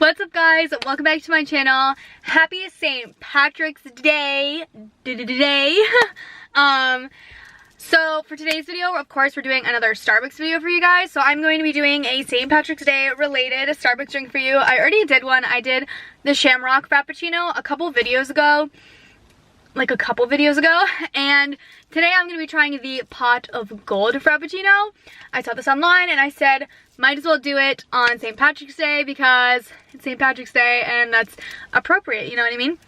What's up guys, welcome back to my channel. Happy St. Patrick's Day. So for today's video, of course, we're doing another Starbucks video for you guys. So I'm going to be doing a St. Patrick's Day related Starbucks drink for you. I already did one. I did the Shamrock Frappuccino a couple videos ago. And today I'm going to be trying the Pot of Gold Frappuccino. I saw this online and I said, might as well do it on St. Patrick's Day because it's St. Patrick's Day and that's appropriate, you know what I mean?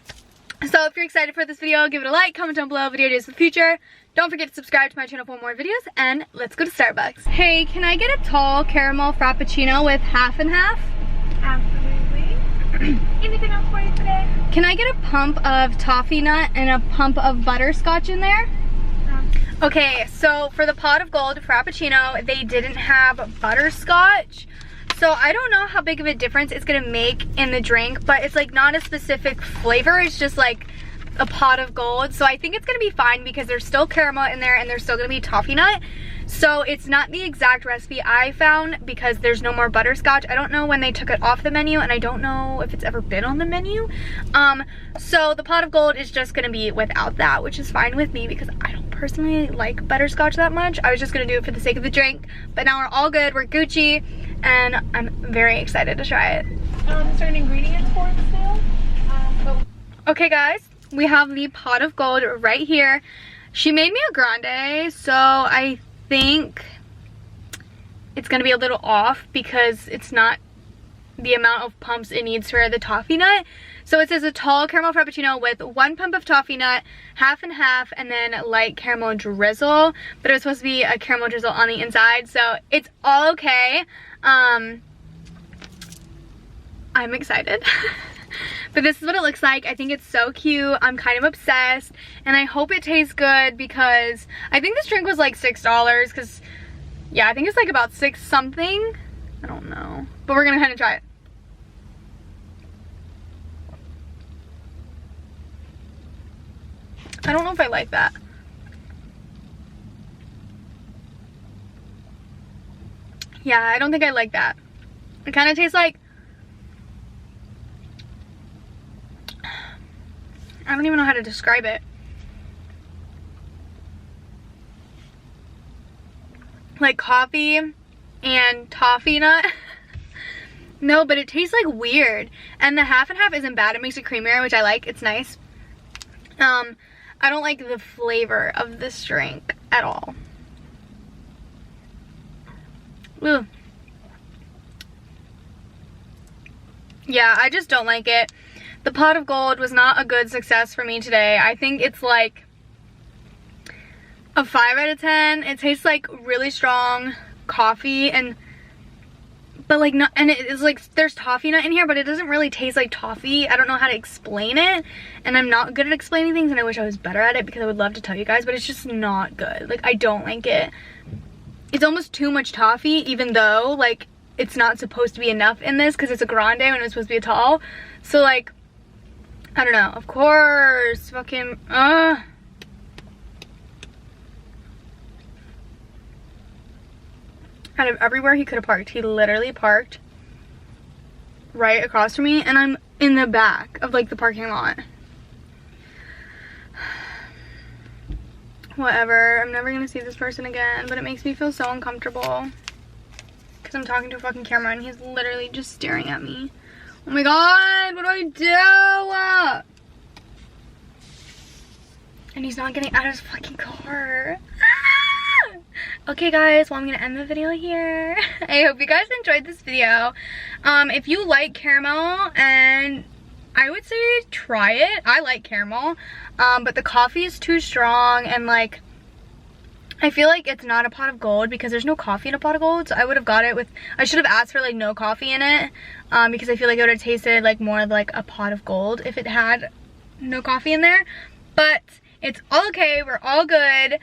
So if you're excited for this video, give it a like, comment down below video ideas for the future. Don't forget to subscribe to my channel for more videos, and let's go to Starbucks. Hey, can I get a tall caramel Frappuccino with half and half? Absolutely. Anything else for you today? Can I get a pump of toffee nut and a pump of butterscotch in there? Okay, so for the Pot of Gold Frappuccino, they didn't have butterscotch. So I don't know how big of a difference it's gonna make in the drink, but it's like not a specific flavor. It's just like a pot of gold. So I think it's gonna be fine because there's still caramel in there and there's still gonna be toffee nut. So it's not the exact recipe I found because there's no more butterscotch. I don't know when they took it off the menu and I don't know if it's ever been on the menu. So the Pot of Gold is just gonna be without that, which is fine with me because I don't personally like butterscotch that much. I was just gonna do it for the sake of the drink, but now we're all good, we're Gucci, and I'm very excited to try it. Certain ingredients for it still. Okay guys, we have the Pot of Gold right here. She made me a grande, so I think it's gonna be a little off because it's not the amount of pumps it needs for the toffee nut. So it says a tall caramel frappuccino with 1 pump of toffee nut, half and half, and then light caramel drizzle. But it was supposed to be a caramel drizzle on the inside, so it's all okay. I'm excited. But this is what it looks like. I think it's so cute. I'm kind of obsessed. And I hope it tastes good because I think this drink was like $6 because, yeah, I think it's like about 6 something. I don't know. But we're going to kind of try it. I don't know if I like that. Yeah, I don't think I like that. It kind of tastes like, I don't even know how to describe it. Like coffee and toffee nut. No, but it tastes like weird. And the half and half isn't bad. It makes it creamier, which I like. It's nice. I don't like the flavor of this drink at all. Ooh. Yeah, I just don't like it. The Pot of Gold was not a good success for me today. I think it's like a 5 out of 10. It tastes like really strong coffee but like not, and it is like there's toffee nut in here, but it doesn't really taste like toffee. I don't know how to explain it, and I'm not good at explaining things, and I wish I was better at it because I would love to tell you guys, but it's just not good. Like, I don't like it. It's almost too much toffee, even though like it's not supposed to be enough in this because it's a grande when it's supposed to be a tall. So like, I don't know. Of course, fucking out of everywhere he could have parked, he literally parked right across from me, and I'm in the back of like the parking lot. Whatever, I'm never gonna see this person again, but it makes me feel so uncomfortable because I'm talking to a fucking camera and he's literally just staring at me. Oh my god, what do I do? And he's not getting out of his fucking car. Okay guys, well I'm gonna end the video here. I hope you guys enjoyed this video. If you like caramel, and I would say try it. I like caramel, but the coffee is too strong, and like I feel like it's not a Pot of Gold because there's no coffee in a Pot of Gold. So I would have got it with, I should have asked for like no coffee in it, because I feel like it would have tasted like more like a Pot of Gold if it had no coffee in there. But it's all okay, we're all good.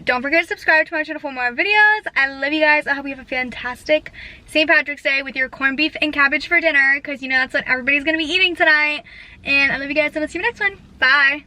Don't forget to subscribe to my channel for more videos. I love you guys. I hope you have a fantastic St. Patrick's Day with your corned beef and cabbage for dinner, because you know that's what everybody's gonna be eating tonight. And I love you guys, and I'll see you next one. Bye.